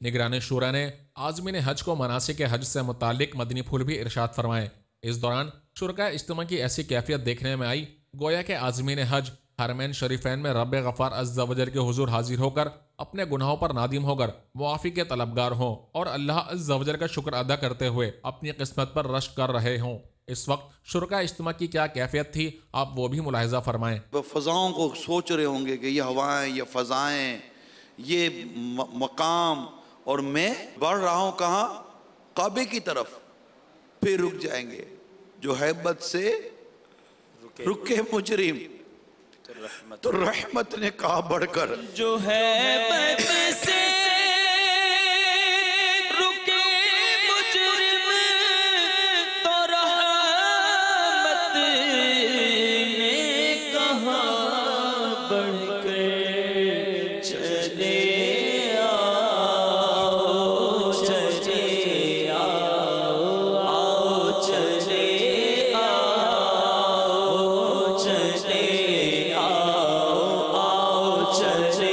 निगरान शूरा ने आज़मीन हज को मनासिक हज से मुतालिक मदनी फूल भी इरशाद फरमाए। इस दौरान शुरका इज्तिमा की ऐसी कैफियत देखने में आई गोया के आज़मीन हज हरमैन शरीफैन में रब गफ़ार अज़्ज़ा वजल के हुजूर हाजिर होकर अपने गुनाहों पर नादिम होकर मुआफ़ी के तलबगार हों और अल्लाह अज़्ज़ा वजल का शुक्र अदा करते हुए अपनी किस्मत पर रश्क कर रहे हों। इस वक्त शुरका इज्तिमा की क्या कैफियत थी, आप वो भी मुलाहिज़ा फरमाएं। वो फ़ज़ाओं को सोच रहे होंगे कि ये हवाएं, ये फ़ज़ाएं, ये मकाम, और मैं बढ़ रहा हूँ कहाँ? काबे की तरफ। फिर रुक जाएंगे जो हैबत से रुके मुजरिम, तो रहमत ने कहा बढ़कर जो हैबत से रुके मुजरिम, तो रहमत ने कहा बढ़कर चले आओ, चले आओ, आओ चले आओ, चले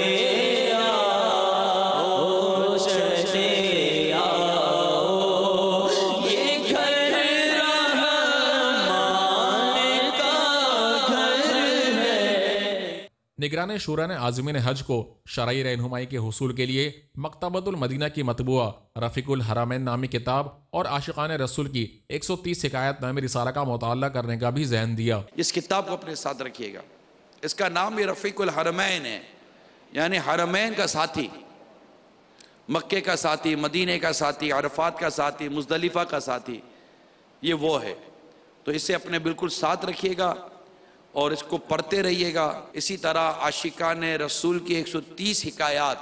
निगरान शूरा ने आज़मीन हज को शरई रहनुमाई के हुसूल के लिए मकतबतुल मदीना की मतबूआ रफ़ीकुल हरमैन नामी किताब और आशिकान रसूल की 130 हिकायत नामी रिसाला का मुताला करने का भी ज़हन दिया। इस किताब को अपने साथ रखिएगा। इसका नाम भी रफ़ीकुल हरमैन है, यानी हरमैन का साथी, मक्के का साथी, मदीने का साथी, अरफात का साथी, मुज़दलिफ़ा का साथी, ये वो है। तो इसे अपने बिल्कुल साथ रखिएगा और इसको पढ़ते रहिएगा। इसी तरह आशिकान रसूल की 130 हिकायात,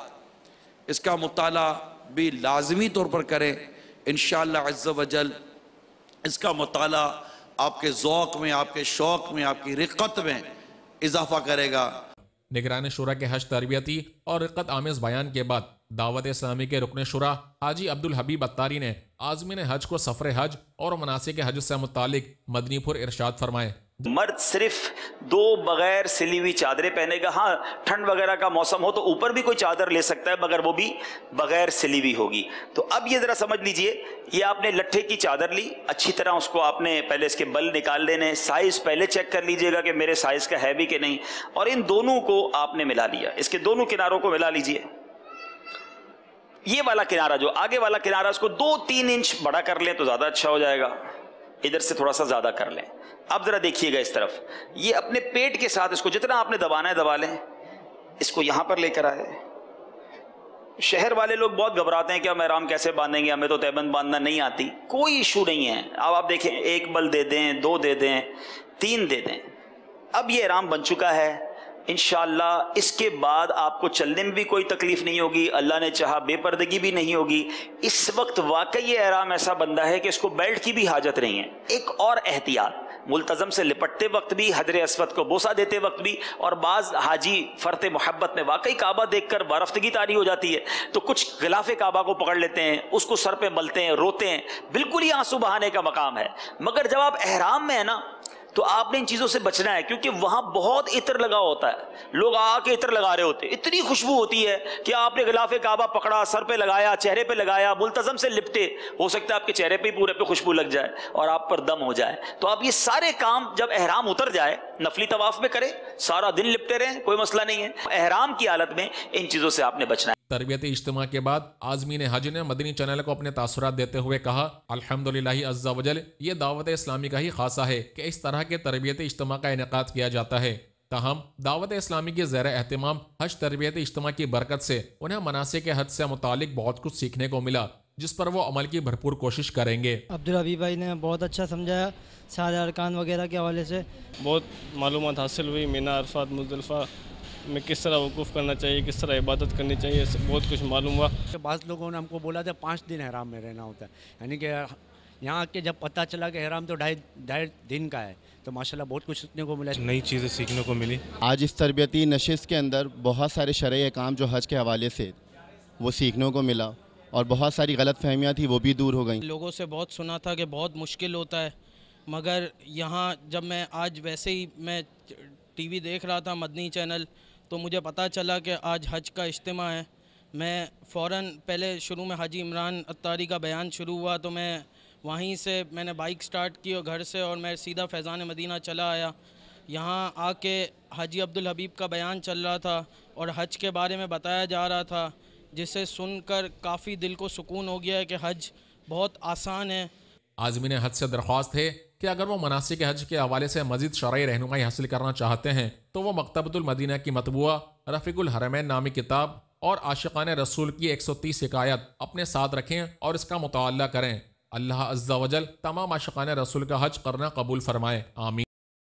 इसका मुताला भी लाजमी तौर पर करें। इंशाअल्लाह अज़्ज़ा वजल इसका मुताला आपके ज़ौक़ में, आपके शौक़ में, आपकी रिक़्क़त में इजाफा करेगा। निगरान शुरा के हज तरबियती और रिक़्क़त आमेज़ बयान के बाद दावत इस्लामी के रुकन शुरा हाजी अब्दुल हबीब अत्तारी ने आज़मीन हज को सफ़र हज और मनासिक हज से मुतालिक मदनी फुर इरशाद फरमाए। मर्द सिर्फ 2 बगैर सिली हुई चादरें पहनेगा। हाँ, ठंड वगैरह का मौसम हो तो ऊपर भी कोई चादर ले सकता है, मगर वो भी बगैर सिली हुई होगी। तो अब ये ज़रा समझ लीजिए, ये आपने लट्ठे की चादर ली, अच्छी तरह उसको आपने पहले इसके बल निकाल लेने, साइज़ पहले चेक कर लीजिएगा कि मेरे साइज़ का है भी कि नहीं, और इन दोनों को आपने मिला लिया, इसके दोनों किनारों को मिला लीजिए। ये वाला किनारा, जो आगे वाला किनारा, उसको 2-3 इंच बड़ा कर लें तो ज़्यादा अच्छा हो जाएगा, इधर से थोड़ा सा ज़्यादा कर लें। अब ज़रा देखिएगा इस तरफ, ये अपने पेट के साथ इसको जितना आपने दबाना है दबा लें, इसको यहाँ पर लेकर आए। शहर वाले लोग बहुत घबराते हैं कि हम एहराम कैसे बांधेंगे, हमें तो तैबंद बांधना नहीं आती। कोई इशू नहीं है। अब आप देखें, 1 बल दे दें, 2 दे दें, 3 दे दें। अब ये एहराम बन चुका है। इंशाअल्लाह इसके बाद आपको चलने में भी कोई तकलीफ नहीं होगी, अल्लाह ने चाहा बेपर्दगी भी नहीं होगी। इस वक्त वाकई ये एहराम ऐसा बंदा है कि इसको बेल्ट की भी हाजत नहीं है। एक और एहतियात, मुल्तज़म से लिपटते वक्त भी, हजर अस्वद को बोसा देते वक्त भी, और बाज़ हाजी फ़र्त मोहब्बत में वाकई काबा देखकर बरफ्तगी तारी हो जाती है तो कुछ गिलाफ़े काबा को पकड़ लेते हैं, उसको सर पे मलते हैं, रोते हैं, बिल्कुल ही आंसू बहाने का मकाम है। मगर जब आप एहराम में है ना, तो आपने इन चीज़ों से बचना है, क्योंकि वहाँ बहुत इत्र लगा होता है, लोग आके इत्र लगा रहे होते हैं, इतनी खुशबू होती है कि आपने गिलाफ़े काबा पकड़ा, सर पे लगाया, चेहरे पे लगाया, मुल्तज़म से लिपटे, हो सकता है आपके चेहरे पे पूरे पे खुशबू लग जाए और आप पर दम हो जाए। तो आप ये सारे काम जब एहराम उतर जाए, नफली तवाफ़ में करें, सारा दिन लिपटे रहें, कोई मसला नहीं है। एहराम की हालत में इन चीज़ों से आपने बचना है। तरबियती इज्तिमा के बाद आज़मीन हज ने मदनी चैनल को अपने तासुरात देते हुए कहा, अल्हम्दुलिल्लाह अज़्ज़ा वजल, ये दावत इस्लामी का ही खासा है कि इस तरह के तरबियती इज्तिमा का इनेकाद किया जाता है। ताहम दावत इस्लामी के ज़ेर एहतिमाम हज तरबियती इज्तिमा की बरकत से उन्हें मनासिक हज से मुतालिक बहुत कुछ सीखने को मिला, जिस पर वो अमल की भरपूर कोशिश करेंगे। अब्दुल हबीब भाई ने बहुत अच्छा समझाया, सारे अरकान वगैरह के हवाले से बहुत मालूमात हासिल हुई। मीना, अरफात, मुज़दलिफ़ा में किस तरह वक़ूफ़ करना चाहिए, किस तरह इबादत करनी चाहिए, बहुत कुछ मालूम हुआ। बाज़ लोगों ने हमको बोला था 5 दिन एहराम में रहना होता है, यानी कि यहाँ आके जब पता चला कि एहराम तो ढाई दिन का है, तो माशाल्लाह बहुत कुछ सीखने को मिला, नई चीज़ें सीखने को मिली। आज इस तरबियती नशिस्त के अंदर बहुत सारे शरई अहकाम जो हज के हवाले से वो सीखने को मिला, और बहुत सारी गलत फहमियाँ थी वो भी दूर हो गई। लोगों से बहुत सुना था कि बहुत मुश्किल होता है, मगर यहाँ जब मैं आज वैसे ही मैं टीवी देख रहा था, मदनी चैनल, तो मुझे पता चला कि आज हज का इज्तिमा है, میں فوراً پہلے شروع میں حاجی عمران اتاری کا بیان شروع ہوا تو میں وہیں سے میں نے بائک سٹارٹ کی اور گھر سے اور میں سیدھا فیضان مدینہ چلا آیا. یہاں آ کے حاجی عبدالحبیب کا بیان چل رہا تھا اور حج کے بارے میں بتایا جا رہا تھا، جسے سن کر کافی دل کو سکون ہو گیا ہے کہ حج بہت آسان ہے. عازمین حج سے درخواست ہے کہ اگر وہ مناسک حج کے حوالے سے مزید شرعی رہنمائی حاصل کرنا چاہتے ہیں تو وہ مکتبۃ المدینہ کی مطبوعہ رفیق الحرمین نامی کتاب اور عاشقان رسول کی 130 حکایت اپنے ساتھ رکھیں اور اس کا مطالعہ کریں. اللہ عز و جل تمام عاشقان رسول کا حج کرنا قبول فرمائے. آمین.